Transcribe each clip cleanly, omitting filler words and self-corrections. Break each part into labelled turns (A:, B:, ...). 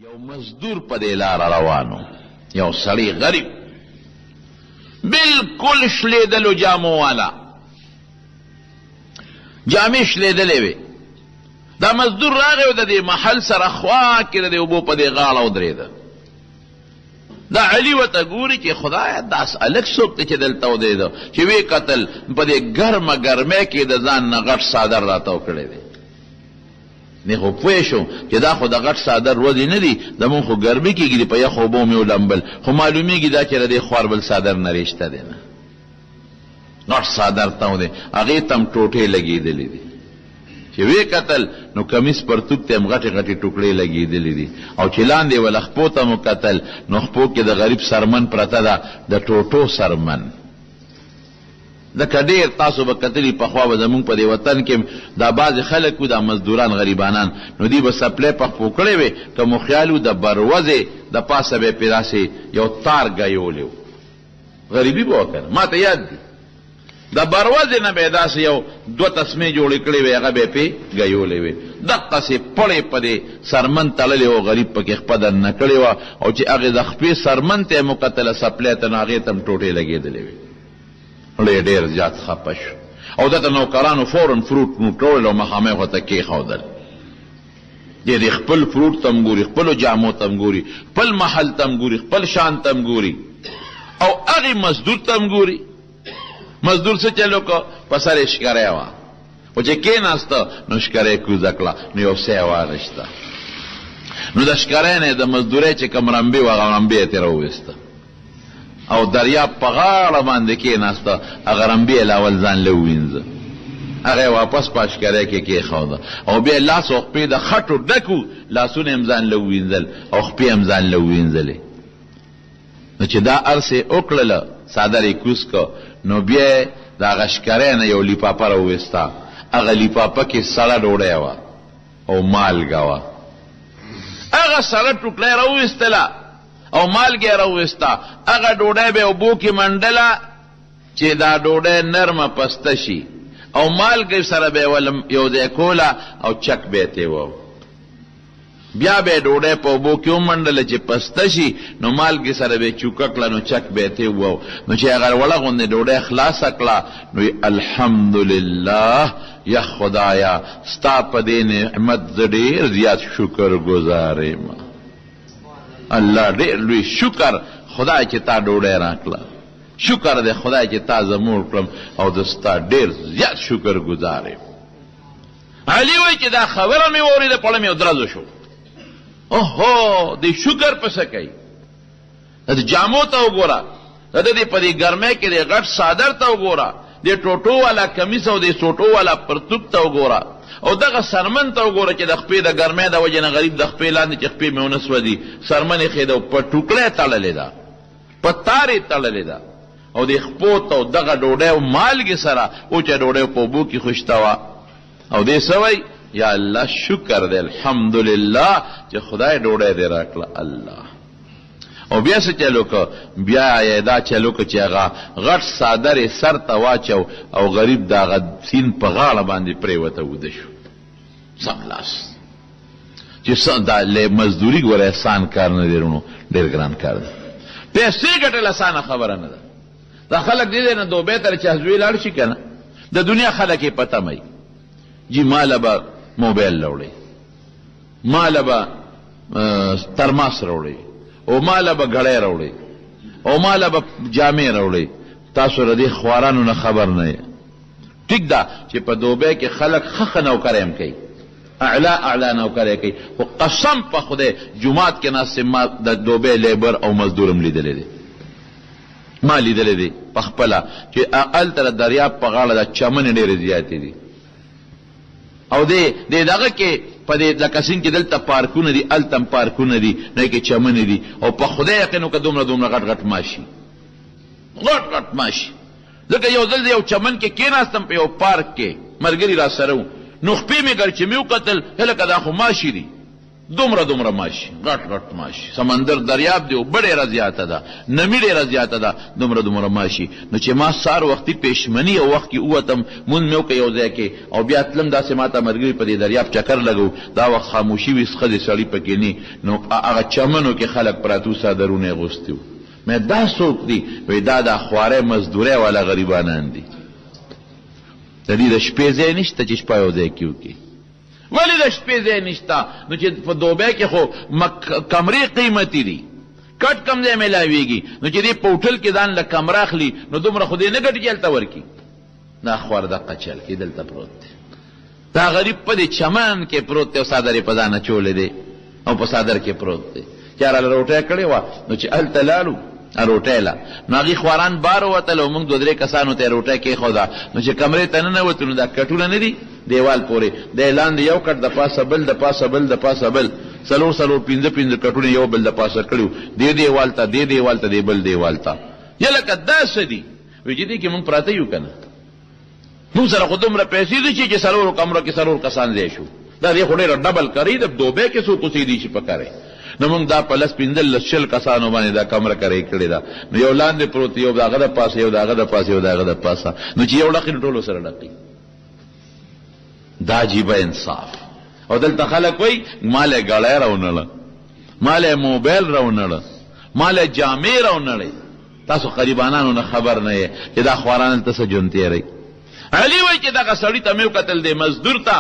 A: یو مزدور په دې لاره روانو، یو سړی غریب بالکل شلیدلو جامو والا، جامې شلیدلې وې. دا مزدور راغی او د دې محل سره خوا کې د اوبو په دې غاړه ودرېده. دا علي ورته ګوري چې خدایه داس هلک څوک دی چې دلته ودرېده، چې ویې کتل په دې ګرمه ګرمۍ کې د ځان نه غټ څادر راتاو کړی دی. نه خو پوه شو چې دا خو د غټ څادر ورځې نه دي، زمونږ خو ګرمي کېږي په یخو اوبو مې ولمبل، خو معلومیږي دا چې د دې خوار بل څادر نه رشته دی نه، غټ څادر ته دی، هغې ته هم ټوټې لګېدلې دي. چې ویې کتل نو کمیس پرتوب ته هم غټې غټې ټوکړې لګېدلې دي، او چې لاندې وله خپو ته مو کتل نو خپو کې د غریب سرمن پرته ده، د ټوټو سرمن. ځکه ډېر تاسو به کتلي پخوا به زمونږ په دې وطن کې دا بعضې خلک وو، دا مزدوران غریبانان، نو دوی به سپلی پخپو کړی وې، که مو خیال وو د بروزې د پاسه به یې پرې داسې یو تار ګیولی و، غریبي به وکړه. ما ته یاد دي د بروزې نه به یې داسې یو دوه تسمې جوړې کړې وې، هغه به یې پرې ګیولې وې، دقسې پړې په دې سرمن تړلې و، غریب پکې خپه دننه کړې وه، او چې هغې د خپې سرمن ته یې مو کتله سپلی ته، نو هغې ته هم ټوټې لګېدلې وې. ډېر زیات خپه شو، او دته نوکرانو فورن فروټ ټول او مخامخ ورته کېښودل. دې خپل فروټ ته هم ګوري، خپلو جامو ته هم ګوري، خپل محل ته هم ګوري، خپل شان ته هم ګوري، او هغې مزدور ته هم ګوري. مزدور څه چل وکړه؟ په سر یې شکری وه، خو چې کېناسته نو شکری یې کوزه کړه، نو یو څه یې وانهشته. نو د شکری نه د مزدورۍ چې کوم رمبې وه، هغه رمبې یې ترې راوویسته، او دریاب په غاړه باندې کېناسته، هغه رمبې یې لاول ځان له ووینځه، هغه یې واپس په اشکری کې کېښوده، او بیا یې لاس او خپې د خټو ډکو، لاسونه یې هم ځان له ووینځل او خپې هم ځان له ووینځلې. نو چې دا هر څه یې وکړله، څادر یې کوز که، نو بیا یې د هغه شکری نه یو لیپاپه راوویسته، هغه لیپاپه کې سړه ډوډۍ وه او مالګه وه. هغه سړه ټوکړه یې راوویستله او مالګه راوویسته، هغه ډوډۍ به اوبو کې منډله چې دا ډوډۍ نرمه پسته شي، او مالګې سره به یې یو ځای کوله او چک به یې تېوه. بیا به یې ډوډۍ په اوبو کې ومنډله چې پسته شي، نو مالګې سره به یې چوکه کړه، نو چک به یې تېوه. نو چې هغه وړه غوندې ډوډۍ خلاصه کړه، نو الحمدلله، یا خدایه ستا په دې نعمت زه ډېر زیات شکر ګزار یم. الله ډېر لوی شکر خدای چې تا ډوډۍ راکړه، شکر دی خدای چې تا زه موړ کړم، او زه ستا ډېر زیات شکر ګزار یم. علي وایي چې دا خبره مې واورېده، پړه مې ودرزه شو. اوهو دې شکر پسه کوي، د جامو ته وګوره، د دې په دې ګرمۍ کې د غټ څادر ته وګوره، د ټوټو والا کمیس او د سوټو والا پرتوب ته وګوره، او دغه سرمن ته وګوره چې د خپې د ګرمۍ د وجې نه غریب د خپې لاندې چې خپې مې ونه سوځي، سرمن یې خېده په ټوکړه یې تړلې ده، په تار یې تړلې ده، او د خپو ته او دغه ډوډۍ او مالګې سره اوچه ډوډۍ په اوبو کې خوشته وه. او دې څه وایي؟ یا الله شکر دی، الحمدلله چې خدای ډوډۍ دې راکړه الله. او بیا څه چل وکړه؟ بیا یې دا چل وکړه چې هغه غټ څادر یې سر ته واچو، او غریب د هغه سیند په غاړه باندې پرېوته وده شو سملاس. چې دا مزدوري ګوره احسان کار نه دی رونو، ډېر ګران کار دی. پیسې ګټل اسانه خبره نه ده. دا خلک دې نه دوبۍ ته چې حزوي لاړ شي که نه، د دنیا خلک یې پته مئ جی ماله به موبایل راوړئ، ماله به ترماس راوړئ، او ماله به ګړی راوړئ، او ماله به جامې راوړئ. تاسو د دې خوارانو نه خبر نه یې. ټیک ده چې په دوبۍ کې خلک ښه نوکری هم کوي، اعلی اعلی نوکری کوي، خو قسم په خدای جومات کې ناست ما د دوبۍ لیبر او مزدور هم لیدلی دی، ما لیدلی دی په خپله، چې هلته د دریاب په غاړه د چمنې ډېرې زیاتې دي، او دغه کې په دې لکه سیند کې دلته پارکونه دي، هلته هم پارکونه دي، نه کې چمنې دي، او په خدای یقین وکړه دومره دومره غټ غټ ماشي، غټ غټ ماشي. ځکه یو ځل یو چمن کې کېناستم په یو پارک کې، ملګري را سره وو، نو خپې مې ګر چې مې وکتل، هلکه دا خو ماشي دي، دومره ماشي غټ ماشي، سمندر دریاب دی او ډېره زیاته ده، نمی ډېره زیاته ده، دومره ماشي. نو چې ما سار وختي پېشمني او وخت کې ووتم مونځ مې وکړ یو ځای کې او بیا تلم، داسې ما ته ملګري په دې دریاب چکر لګو، دا وخت خاموشي وي، ښځې سړي پکې نه، نو هغه چمنو کې خلک پراته څادرونه یې اغوستي وو. مې دا څوک دي؟ وایي دا د خوارۍ مزدورۍ والا غریبانان دي. د دې د شپې ځای نشته چې شپه یو ځای کې وکړي. ولی د شپې ځای نشته؟ نو چې په دوبۍ کې خو کمرې قیمتي دي، کټ کم ځای میلاویږي، نو چې دې په هوټل کې ځان له کمره اخلي نو دومره خو دې نه ګټي چې هلته ورکړي. دا خوار دقه چل کې دلته پروت دی، دا غریب په دې چمن کې پروت دی او څادر یې په ځان اچولی دی او په څادر کې پروت دی. چې هراله روټۍ کړې وه نو چې هلته لاړو روټۍ له نو هغې خواران بار ووتل او موږ 2-3 کسانو ته یې روټۍ کېښوده. نو چې کمرې ته ننوتو نو دا کټونه نه دي دیوال پورې، دی لاندې یو کټ د پاسه بل، د پاسه بل، د پاسه بل، 4 کټونه یو بل د پاسه کړي وو، دې دیوال ته، دې دیوال ته، دې بل دیوال ته. یا لکه دا څه دي؟ وایي چې دې کې موږ پراته یو که نه، موږ سره خو دومره پیسې دي چې 4 کمرو کې 4 کسان ځای شو. دا دې خو ډېره ډبل کري، د دوبۍ کې څوک اوسېدي شي په کرې. نو موږ دا په 15 کسانو باندې دا کمره کرې کړې ده. نو یو لاندې پروت، یو د هغه د پاسه، یو د هغه د پاسه، یو د هغه د پاسه، نو چې یو ډقي نو ټولو سره ډقي. دا عجیبه انصاف. او دلته خلک وایي مال یې ګړی راونړه، مال یې موبایل راونړه، مال یې جامې راونړئ. تاسو غریبانانو نه خبر نه یې چې دا خواران هلته څه ژوند تېروي. علي وایي چې دغه سړي ته مې وکتل، دی مزدور ته،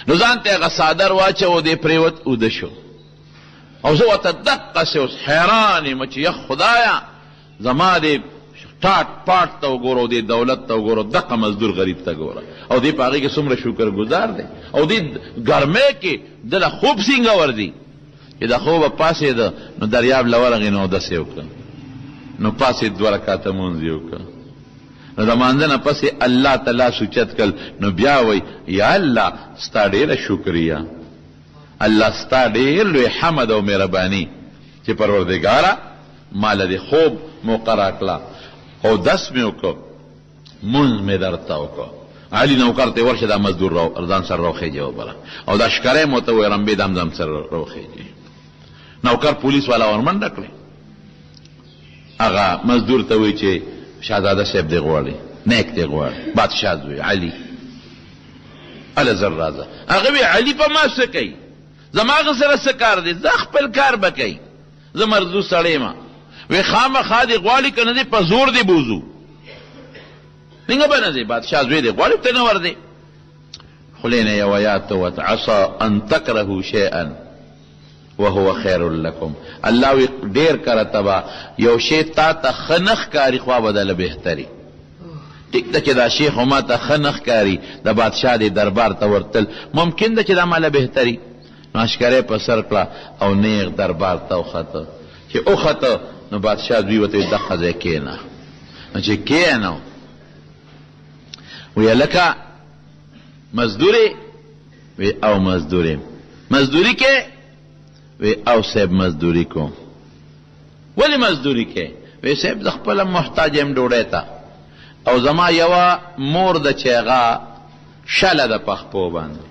A: نو ځان ته یې هغه څادر واچو، دی پرېوت اوده شو. او زه ورته دقسې اوس حیران یم چې یا خدایه زما دې ټاټ پاټ ته وګوره او دې دولت ته وګوره، دقه مزدور غریب ته ګوره، او دې په هغې کې څومره شکر گزار دی. او دې ګرمۍ کې دله خوب څنګه ورځي چې د خوبه پاسېده نو دریاب له ورغې نو اودس یې وکړه، نو پاسې 2 رکعته مونځ یې وکړه، نو د مانځه نه پسې الله ته لاس اوچت کړل، نو بیا وایي یا الله ستا ډېره شکریه، الله ستا ډېر لوی حمد او مهرباني چې پروردګاره ماله دې خوب موقع راکړه او دس مې وکړه، مونځ مې درته وکړه. علي نوکر ته ورشه دا مزدور ځان سره راوخېجه وبله، او دا ښکری مو ته وایي رمبې دم سره راوخېجې. نوکر پولیس والا ورمنډه کړې، هغه مزدور ته وایي چې شهزاده صاحب دې غواړي، نیک دې غواړي، بادشاه زوی علي اله زر راځه. هغه وایي علي په ما څه کوي، زما هغه سره څه کار دی، زه خپل کار به کوي، زه مرزو سړی یم. وی خامخا دې غواړي که نه دی په زور دې بوزو، څنګه به نه دی، بادشاه زوی دې غواړي ته نه ورځې. خولې نه یو آیات وت عسى ان تکرهوا شیئا وهو خیر لکم. الله وی ډېر کرته به یو شی تا ته ښه نه ښکاري خوا به دله بهتري. ټیک ده چې دا شی خو ما ته ښه نه ښکاري، د بادشاه دې دربار ته ورتل ممکن ده چې دا ماله بهتري. نو اشکری په سر کړه او نیغ دربار ته وخته. چې وخته نو بادشاه دوی ورته وایي دغه ځای کښېنه. نو چې کښېنو ویې لکه مزدورې؟ وی او مزدورې. مزدوري کې؟ وی او صاحب مزدوري کوم. ولې مزدوري کې؟ وی صاحب زه خپله محتاج یم ډوډۍ ته، او زما یوه مور ده چې هغه شله ده په خپو باندې،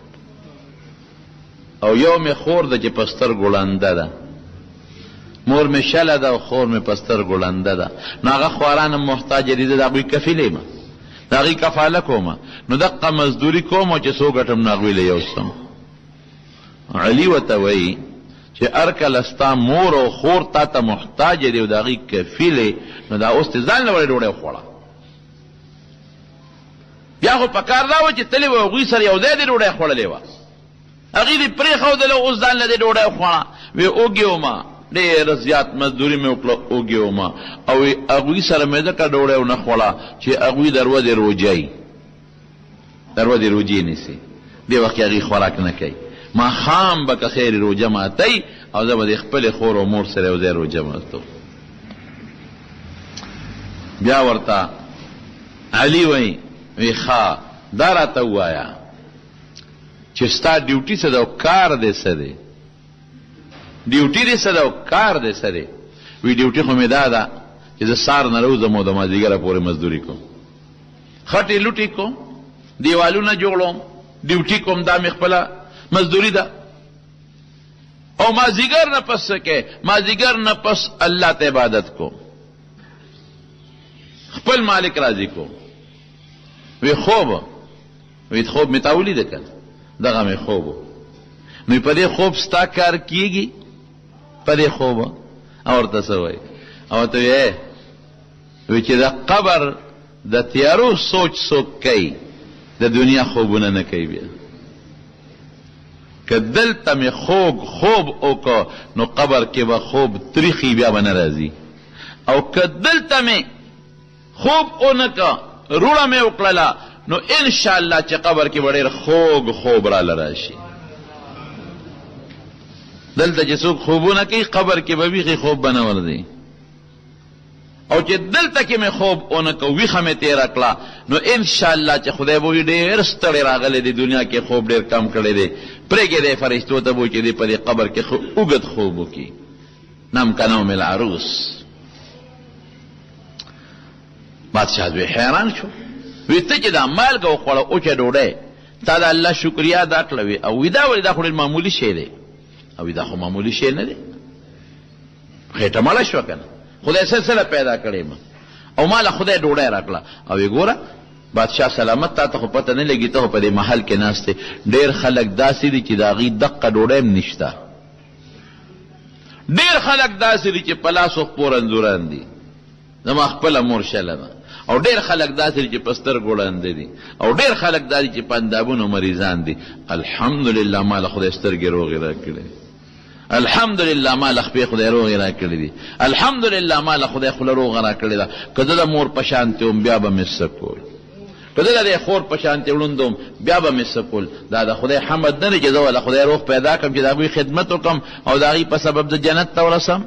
A: او یو مې خور ده چې په سترګو ړنده ده. مور مې شله ده او خور مې په سترګو ړنده ده. نو هغه خواران محتاج دي، زه د هغوی کفیل یم، د هغوی کفاله کومه. نو دقه مزدوري کوم او چې څو ګټم نو هغوی له یوسم. علي ورته وایي چې هر کله ستا مور او خور تا ته محتاج دي او د هغوی کفیل نو دا اوس ته ځان له ولې ډوډۍ وخوړه. بیا خو په کار دا وه چې تلې وه هغوی سره یو ځای دې ډوډۍ خوړلې وه، هغې دې پرېښودله اوس ځان له دې ډوډۍ وخوړه. وی اوږې ومه ډېره زیات مزدوري مې وکړه، اوږې ومه، او هغوی سره مې ځکه ډوډۍ ونه خوړه چې هغوی د ورځې روجی، د ورځې روجې نیسي، دې وخت کې هغې خوراک نه کوي. ماښام به که خیر روجه ماتئ او زه به د خپلې خور او مور سره یو ځای روجه ماتو. بیا ورته علي وایي وی ښه دا راته ووایه چې ستا ډیوټي څه ده او کار دی څه دی؟ ډیوټي دې څه ده او کار دی څه دی؟ وی ډیوټي خو مې دا ده چې زه سهار نه راوځم او د مازدیګره پورې مزدوري کوم، خټې لوټې کوم، دیوالونه جوړوم، ډیوټي کوم، دا مې خپله مزدوري ده. وی ډیوټي خو مې دا ده چې زه سهار نه راوځم او د مازدیګره پورې مزدوري کوم، خټې لوټې کوم، دیوالونه جوړوم، ډیوټي کوم، دا مې خپله مزدوري ده. وی او مازیګر نه پس کې مازیګر نه پس الله ته عبادت کو خپل مالک راضی کو وی خوب می تاولی ده کنه دغه می خوب نو په دې خوب ستا کار کیږي په دې خوب او تاسو او ته وی چې دا قبر د تیارو سوچ کوي د دنیا خوبونه نه کوي بیا که دلته می خوب وکړو نو قبر کې به خوب تریخي بیا به نه راځي او که دلته می خوب اونکه روړه می وکړله نو انشاءالله چې قبر کې به ډېر خوب راله راشي دلته چې څوک خوبونه کوي قبر کې به بیخي خوب به نه ورځي او چې دلته کې مې خوب اونکه ویښه مې تېره کړه نو انشاءالله چې خدای به وي ډېر ستړی راغلی دی دنیا کې خوب ډېر کم کړی دی پرېږې دی فرشتو ته به وایي چې دی په دې قبر کې اوږد خوب وکړي نم که نوم العروس بادشاه دوی حیران شو وی ته چې دا مالګه وخوړه اوچه ډوډۍ تا د الله شکریا ادا کړه وي او وي دا ولې دا خو ډېر معمولي شی دی او وي دا خو معمولي شی نه دی خېټه مړه شوه که نه خدای سلسله پیدا کړې ما او ماله خدای ډوډۍ راکړه او وی ګوره بادشاه سلامت تا ته خو پته نه لګي ته خو په دې محل کې ناست دی ډېر خلک داسې دي چې د هغوی دقه ډوډۍ هم نشته ډېر خلک داسې دي چې په لاس وخپو رنځوران دي زما خپله مور شله ده او ډېر خلک داسې دي چې په سترګو ړانده دي او ډېر خلک دا دي چې په اندابونو مریضان دي الحمدلله ماله خدای سترګې روغې راکړې الحمدلله ماله خپې خدای روغې راکړې دي الحمدلله ماله خدای خوله روغه راکړې ده که زه د مور په شانتې وم بیا به مې څه کول که زه د خور په شانتې ړوند وم بیا به مې څه کول دا د خدای حمد نه دی چې زه وله خدای روغ پیدا کړم چې د هغوی خدمت وکړم او د هغوی په سبب د جنت ته ورسم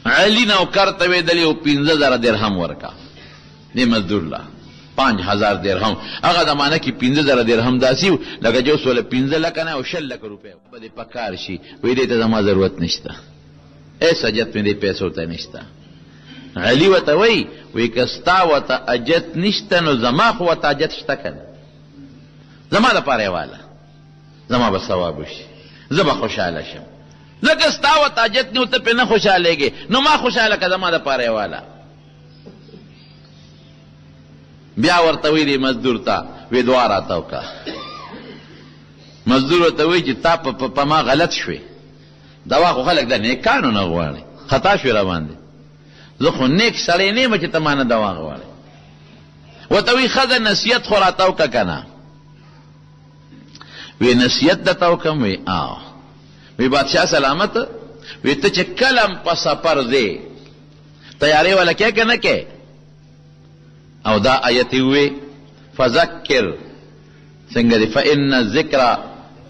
A: علی نوکر ته ویدلی او 15,000 درهم ورکا دی مزدور لا 5,000 درهم هغه زمانه کې 15,000 درهم داسې و لکه جو سوله 15 لکه نه او 6 لکه روپۍ به دې پکار شي وی دې ته زما ضرورت نشته ایس اجت مې دې پیسو ته نشته علی ورته وی که ستا ورته اجت نشته نو زما خو ورته اجت شته که نه زما دپاره یې واله زما به ثواب وشي زه به خوشحاله شم لکه ستا ورته اجت نه و ته پرې نه خوشحالېږې نو ما خوشحاله که زما دپاره یې واله بیا ورته وی دی مزدور ته وی دعا راته وکړه مزدور ورته وی چې تا په ما غلط شوې دوا خو خلک د نیکانو نه غواړي خطا شوې را باندې زه خو نیک سړی نه یم چې ته ما نه دوا غواړې ورته وی ښځه نصیحت خو راته وکړه که نه وی نصیحت درته وکړم وی وی بادشاہ سلامت وی ته چې کلم په سفر ځې تیاری والا کې که نه کې او دا آیت وی فذکر څنګه دی فإن الذکر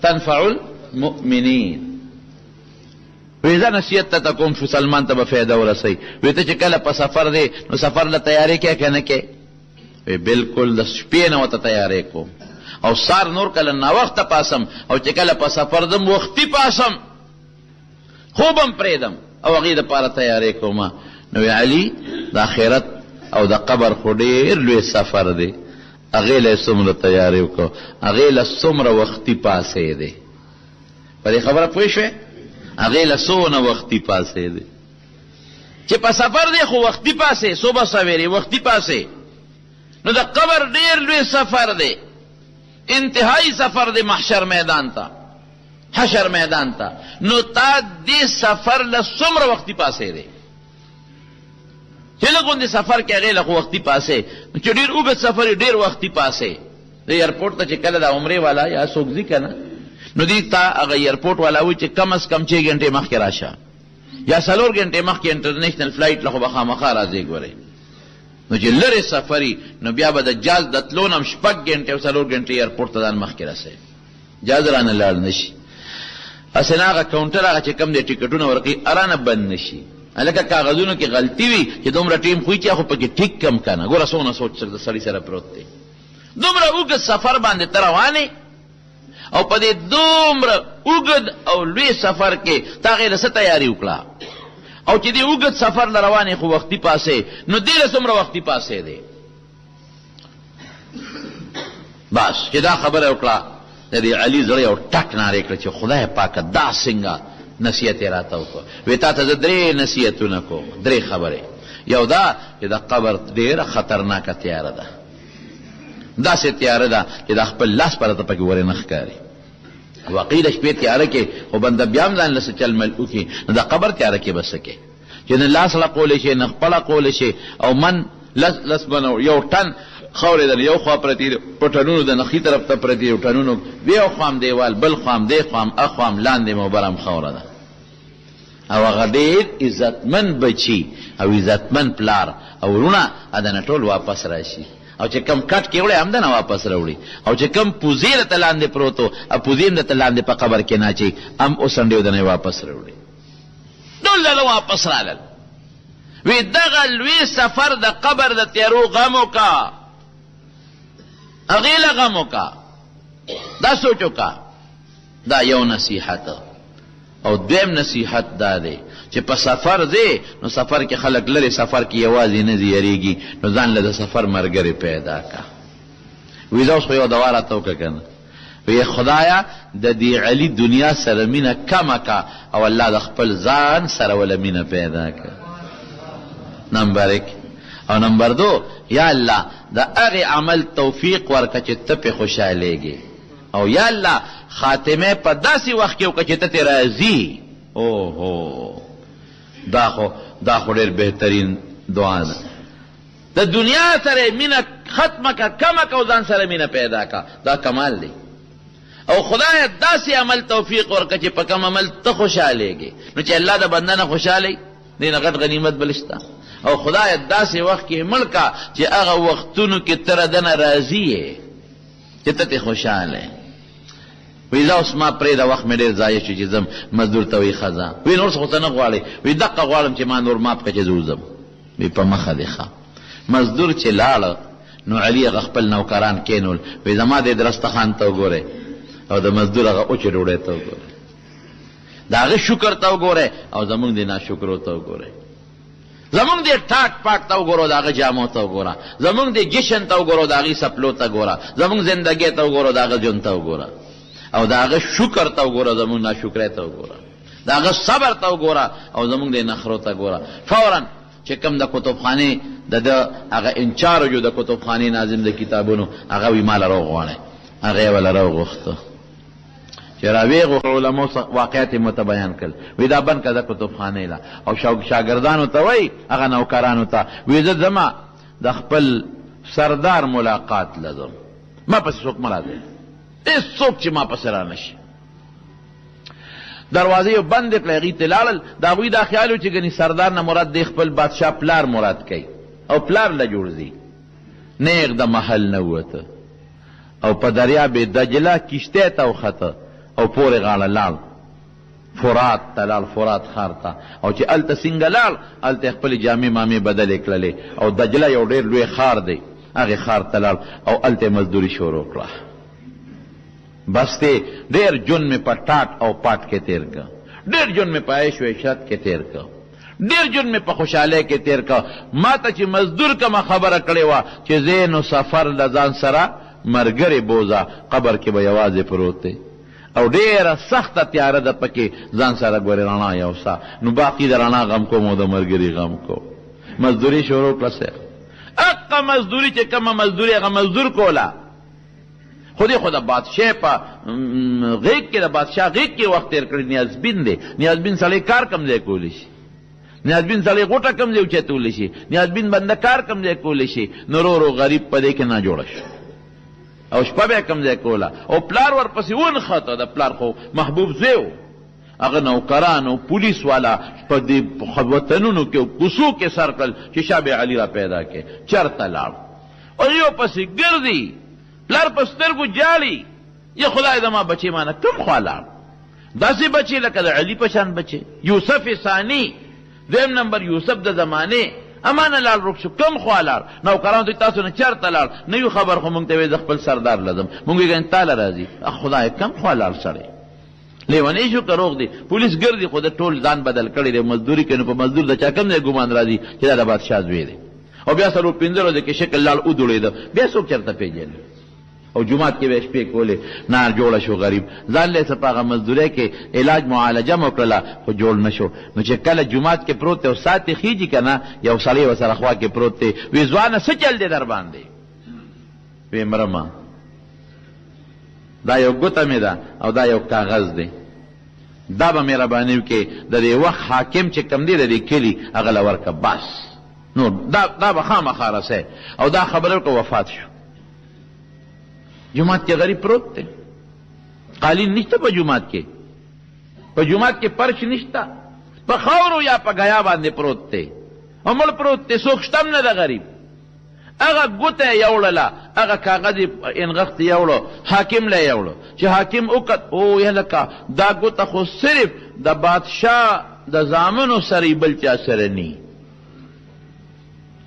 A: تنفع المؤمنین وی زه نصیحت ته کوم شو سلمان ته به فایده ورسوي وی ته چې کله په سفر دی نو سفر له تیاری کې که نه کې وی بالکل د شپې نه ورته تیاری کوم او سار نور کله ناوخته پاسم او چې کله په سفر ځم وختي پاسم خوب هم پرېږدم او هغې دپاره تیاری کوم نو وی علي د آخرت او د قبر خو ډېر لوی سفر دی هغې له یې څومره تیاری وکړو هغې له څومره وختي پاسې دی په دې خبره پوه شوې هغې له څونه وختي پاسې دی چې په سفر دی خو وختي پاسې صبح سویرې وختي پاسې نو د قبر ډېر لوی سفر دی انتهایی سفر دی محشر میدان تا حشر میدان تا نو تا دی سفر له څومره وختي پاسې دی چې لږ سفر کې هغې له خو وختي پاسې چې ډېر اوږد سفر یې ډېر وختي پاسې د ایرپورټ ته چې کله د عمرې والا یا څوک ځي که نه نو دې تا هغه ایرپورټ والا وایي چې کم از کم 6 ګنټې مخکې راشه یا 4 ګنټې مخکې انټرنیشنل فلایټ له خو به خامخا راځې ګورئ نو چې لرې سفري نو بیا به د جاز د تلو نه هم 6 ګنټې او 4 ګنټې ایرپورټ ته ځان مخکې رسوي جاز رانه لاړ نه شي هسې نه هغه کاونټر هغه چې کم دی ټیکټونه ورکوي ارانه بند نه شي هلکه کاغذونو کې غلطي وي چې دومره ټیم خوي چې خو پکې ټیک کم که نه ګوره څونه سوچ د سړي سره پروت دی دومره اوږد سفر باندې ته روانې او په دې دومره اوږد او لوی سفر کې تا هغې له څه تیاري وکړه او چې دې اوږد سفر له روانې خو وختي پاسې نو دې له څومره وختي پاسې دی بس چې دا خبره وکړه د دې علي زړه یو ټک نارې کړه چې خدای پاکه دا څنګه نصیحت یې راته وکړه. وایي تا ته زه 3 نصیحتونه کوم، 3 خبرې. یو دا چې د قبر ډېره خطرناکه تیاره ده، داسې تیاره ده چې د خپل لاس پر ته پکې ورې نه ښکاري. واقعي د شپې تیاره کې خو بنده بیا هم ځان له څه چل مل وکړي، نو د قبر تیاره کې به څه کوې چې نه لاس لقولی شي نه خپله قولی شي، او من لس بنو یو ټن خاورې ده یو خوا پرتې دي په ټنونو د نخي طرف ته پرتې دي، ټنونو یو خوام دیوال بل خوام دی خوام اخوام لاندې مبرم خوره ده. او هغه ډېر عزتمن بچي او عزتمن پلار او وروڼه ادنه ټول واپس راشي، او چې کم کټ کې وړي همدنه واپس راوړي، او چې کم پوزې درته لاندې پروت و او پوزې هم درته لاندې په قبر کې ناچي هم اوسنډې ودنه واپس راوړي. ټول دله واپس رالل. وی دغه لوی سفر د قبر د تیارو غم وکړه، هغې له غم وکړه، دا سوچ وکړه. دا یو نصیحت. او دویم نصیحت دا دی چې په سفر ځې نو سفر کې خلک لرې سفر کې یوازې نه ځي یریږي، نو ځان له د سفر ملګري پیدا که. وی دا اوس خو یو دوا راته وکړه که نه. وی خدایه د دې علي دنیا سره مینه کمه که او الله د خپل ځان سره وله مینه پیدا که. نمبر 1. او نمبر 2 یا الله د هغې عمل توفیق ورکه چې ته پې خوشحالېږې، او یا الله خاتمه په داسې وخت کې وکړه چې ته ترې راځي. اوهو دا خو ډېر بهترین دعا ده. د دنیا سره مینه ختمه که کمه که او ځان سره مینه پیدا که، دا کمال دی. او خدای داسې عمل توفیق ورکړه چې په کم عمل ته خوشحالېږې، نو چې الله د بنده نه خوشحالوي دې نه غټ غنیمت بل شته. او خدای داسې وخت کې مړ که چې هغه وختونو کې ته ردنه راضي یې چې ته ترې خوشحاله یې. وی دا اوس ما پرېږده وخت مې ډېر ضایع شو چې ځم مزدور ته وایي ښځه. وی نور څه خو ته نه غواړې؟ وی دقه غواړم چې ما نور ماف کړه چې زه وځم. وی په مخه دې ښه. مزدور چې لاړه نو علي هغه خپل نوکران کېنول. وی زما دې درستخان ته وګورئ او د مزدور هغه اوچې ډوډۍ ته وګورئ، د هغه شکر ته وګورئ او زمونږ دې ناشکرو ته وګورئ. زمونږ دې ټاک پاک ته وګورو، د هغه جامو ته وګوره. زمونږ دې جشن ته وګورو، د هغې سپلو ته ګوره. زمونږ زندګۍ ته وګورو، د هغه ژوند ته وګوره. او د هغه شکر ته وګوره، زمونږ ناشکرۍ ته وګوره. د هغه صبر ته وګوره او زمونږ دې نخرو ته ګوره. فوراً چې کوم د کتابخانې د هغه انچارج د کتابخانې ناظم د کتابونو هغه وي ما له راوغواړئ، هغه یې وله راوغوښته چې راویې غوښتل. علماو واقعیت یې مته بیان کړل. وی دا بند که د کتابخانې له او شاګردانو ته وایي هغه نوکرانو ته، وی زه ځمه د خپل سردار ملاقات له ځم، ما پسې څوک مه راځئ، هېڅ څوک چې ما پسې را نه شي. دروازې یې بندې کړې، هغوی ته لاړل. د هغوی دا خیال و چې ګنې سردار نه مراد دی خپل بادشاه پلار مراد کوي او پلار له جوړ ځي. نیغ د محل نه ووته او په دریاب دجله کشتۍ ته وخته او پورې غاړه لاړ، فرات ته لاړ، فرات ښار ته. او چې هلته څنګه لاړ هلته خپلې جامې مامې بدلې کړلې او دجله یو ډېر لوی ښار دی، هغې ښار ته لاړ او هلته مزدوري شروع کړه. بس دی ډېر ژوند مې په ټاټ او پاټ کې تېر که، ډېر ژوند مې په عیش و عشرت کې تېر که، ډېر ژوند مې په خوشحالۍ کې تېر که. ما ته چې مزدور کومه خبره کړې وه چې زه نو سفر له ځان سره ملګرې بوځه، قبر کې به یوازې پروت دی او ډېره سخته تیاره ده پکې، ځان سره ګورې رڼا یو سا، نو باقي د رڼا غم کوم او د ملګري غم کوم. مزدوري شروع کړه سیخ. اقا مزدوري چې کومه مزدوري هغه مزدور کوله، خودی خود بادشاہ په غیږ کې د بادشاہ غیږ کې وخت تېر کړی. نیازبین دی، نیازبین سړی کار کم ځای کولی شي، نیازبین سړی غوټه کم ځای اوچتولی شي، نیازبین بنده کار کم ځای کولی شي. نو ورو غریب په دې کې نه جوړه شو او شپه به کم ځای کوله او پلار ورپسې ونښته. د پلار خو محبوب زوی و، هغه نوکران او پولیس والا په دې وطنونو کې کوڅو کې سر کړل چې شاه علي را پیدا کې. چرته لاړ او یو پسې ګرځي، پلار په سترګو جاړي، یا خدای زما بچی مانه کوم خوا لاړ؟ داسې بچی لکه د علي په شان بچی، یوسف ثانی، دویم نمبر یوسف د زمانې امانه لاړ روک شو، کوم خوا لاړ؟ نوکرانو ته تاسو نه چرته لاړ؟ نه یو خبر خو مونږ ته وایي زه خپل سردار لزم، مونږ یې ګڼې تاله راځي. خدای کم خوا لاړ سړی؟ لیونی شو که روغ دی؟ پولیس ګرځي خو د ټول ځان بدل کړی دی، مزدوري کوي. نو په مزدور د چا کم ځای ګمان راځي چې دا د بادشاه زوی دی؟ او بیا 4-5 ورځې کې شکل لاړ ودوړېده، بیا څوک چېرته پېژني؟ او جمعات کې به شپې کولې نار جوړه شو غریب ځان له څه په هغه مزدورۍ کې علاج معالجه مو کړله خو جوړ نه شو نو چې کله جمعات کې پروت دی او ساعت یې خیږي که نه یو سړی ورسره خوا کې پروت دی وی ځوانه څه چل دی در باندې وی مرمه دا یو ګوته مې ده او دا یو کاغذ دی دا به مهرباني وکړې د دې وخت حاکم چې کم دی د دې کلي هغه له ورکه بس نو دا به خامخا رسی او دا خبره وکړه وفات شو جماعت کې غریب پروت دی قالین نشته په جماعت کې فرش نشته په خاورو یا په غیا باندې پروت دی او مړ پروت دی څوک شته هم نه ده غریب هغه ګوته یې یوړله هغه کاغذ یې انغښت یوړو حاکم له یوړو چې حاکم وکت او یلکه دا ګوته خو صرف د بادشاه د زامنو سره بل چا سره نی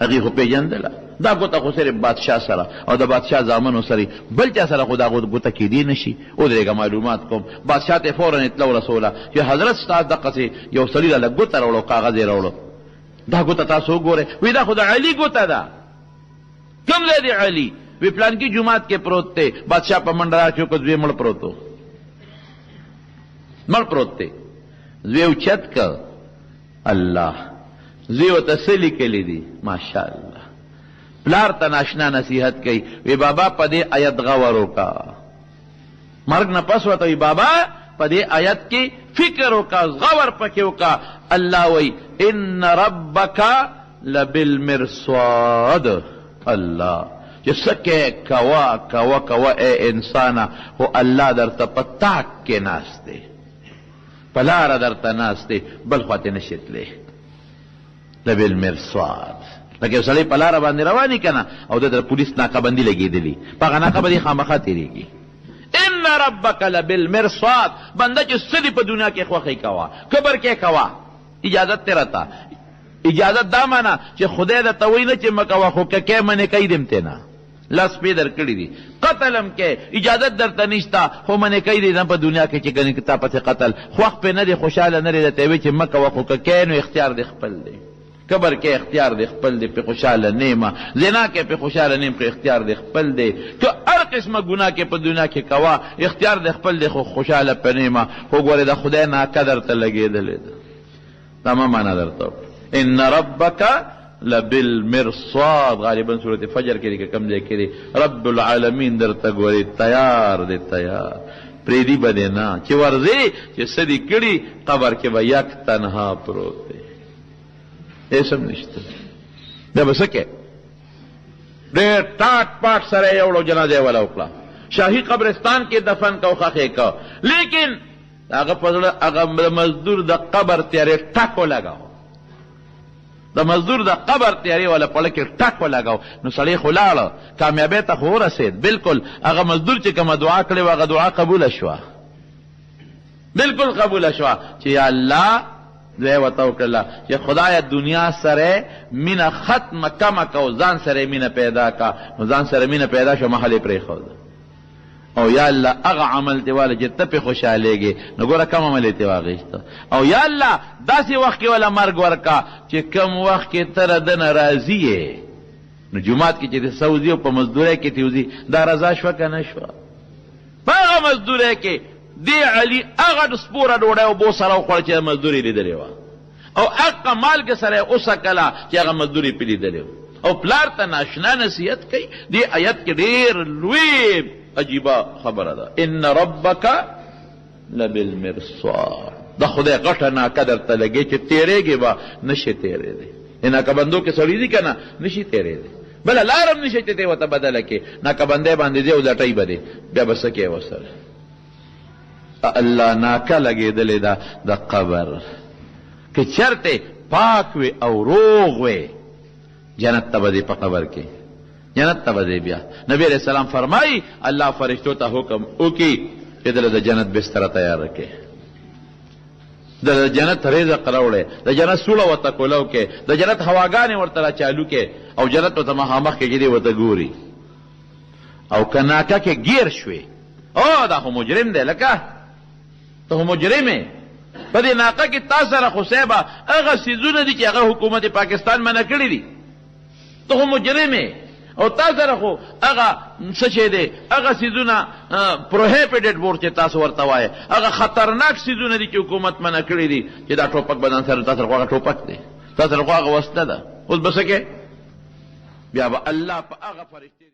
A: هغې خو پیژندله دا ګوته خو صرف بادشاه سره او د بادشاه زامنو سره بل چا سره خو دا ګوته کیدی نشي ودرېږه معلومات کوم بادشاه ته فورا اطلاع ورسوله چې حضرت ستا دقسې یو سړي له ګوته راوړو کاغذ یې راوړو دا ګوته تاسو وګورئ وی دا خو د علي ګوته ده کم ځای دی علي وی پلانکي جومات کې پروت دی بادشاه په منډه راچو که زوی مړ پروت دی زوی اوچت که الله زوی ورته څه لیکلي دي ماشاءالله پلار ته ناشنا نصیحت کوي وی بابا په دې آیت غور وکړه مرګ نه پس ورته وی بابا په دې آیت کې فکر وکړه غور پکې وکړه الله وی ان ربک لبالمرصاد الله چې سکه کوا اے انسانا خو الله درته په تاک کې ناست دی په لاره درته ناست دی بل خواته نشي تللی لبالمرصاد لکه یو سړی په لاره باندې رواني که نه او د پولیس ناکهبندي لګېدلي په هغه ناکهبندي خامخا تېرېږي ان ربک لبالمرصاد بنده چې څه دي په دنیا کې خوښۍ کوه کبر کې کوه اجازت تې راته اجازت دا مانا چې خدای د توي نه چې مکوه خو که منې کوي دم ته نه لاس پې در کړي دي قتلم کې اجازت درته نشته خو منې کوي دي نه په دنیا کې چې کنې تا پسې قتل خوښ پې نه دی خوشحاله نه دی درته وی چې مکوه خو که نو اختیار دی خپل دی کبر کې اختیار دی خپل دی پې خوشحاله نیمه زنا کې پې خوشحاله نیم پې اختیار دی خپل دی که هر قسمه ګناه کې په دنیا کې کوه اختیار دی خپل دی خو خوشحاله پې نیمه خو ګورې د خدای ناکه درته لګېدلې ده دا ما معنا درته ان ربک لبالمرصاد غالبا سورت فجر کې کم ځای کې رب العالمین درته ګوري تیار دی تیار پریدي به دی نه چې ورځې چې څه دي کړي قبر کې به یک تنها پروت دی هېڅ هم نشته بیا به څه کې ډېر ټاټ پاټ سره یې وړو جنازه یې وله وکړه شاهي قبرستان کې دفن کو خښې کو لیکن هغه په زړه هغه مزدور د قبر تیارې ټک ولګاو د مزدور د قبر تیارې والا پړه کې ټک ولګاو نو سړی خو لاړه کامیابۍ ته خو ورسېد بلکل هغه مزدور چې کومه دعا کړې وه هغه دعا قبوله شوه بلکل قبوله شوه چې یا الله دوی ورته وکړله چې خدایه دنیا سره مینه ختمه کمه که او ځان سره مینه پیدا که نو ځان سره مینه پیدا شو محل یې پرېښوده او یا الله هغه عمل دی والا چې ته پې خوشحالېږې نو ګوره کم عمل یې ترې واخېسته او یا الله داسې وخت کې والا مرګ ورکه چې کم وخت کې ته له ده نه راضي یې نو جومات کې چې د سوځي او په مزدورۍ کې تېوځي دا رضا شوه که نه شوه په هغه مزدورۍ کې دې علي هغه سپوره ډوډۍ اوبو سره وخوړه چې مزدور یې لیدلې وه او هغه مالګې سره یې وڅکله چې هغه مزدور یې پې لیدلې و او پلار ته ناشنا نصیحت کوي دې آیت کې ډېر لوی عجیبه خبره ده ان ربک لبالمرصاد د خدای غټه ناکه درته لګې چې تېرېږې به نشي تېرېدی ناکهبندو کې سړي دي که نه نشي تېرېدی بله لار هم نشي چې ته ورته بدله کې ناکهبندی باندې ځې او لټۍ به دی بیا به څه کوې ورسره الله ناکه لګېدلې ده د قبر که چرته پاک وي او روغ وي جنت ته به دی په قبر کې جنت ته به دی بیا نبی علیہ السلام فرمایي الله فرشتو ته حکم وکړي چې دله د جنت بستره تیاره کړي د جنت رزق راوړی د جنت سوړه ورته کولو کې د جنت هواګانې ورته را چالو کې او جنت ورته مخامخ کې چې دی ورته ګوري او که ناکه کې ګیر شوې او دا خو مجرم دی لکه ته خو مجرم یې په دې ناقه کې تا سره خو صیبه هغه څیزونه دي چې هغه حکومت پاکستان منع کړي دي ته خو مجرم یې او تا سره خو هغه څه شی دی هغه څیزونه پروهیبټډ بورډ چې تاسو ورته وایې هغه خطرناک څیزونه دي چې حکومت منع کړي دي چې دا ټوپک بدن سره تا سره خو هغه ټوپک دی تا سره خو هغه وسله ده اوس به څه کې بیا به الله په هغه فرشتې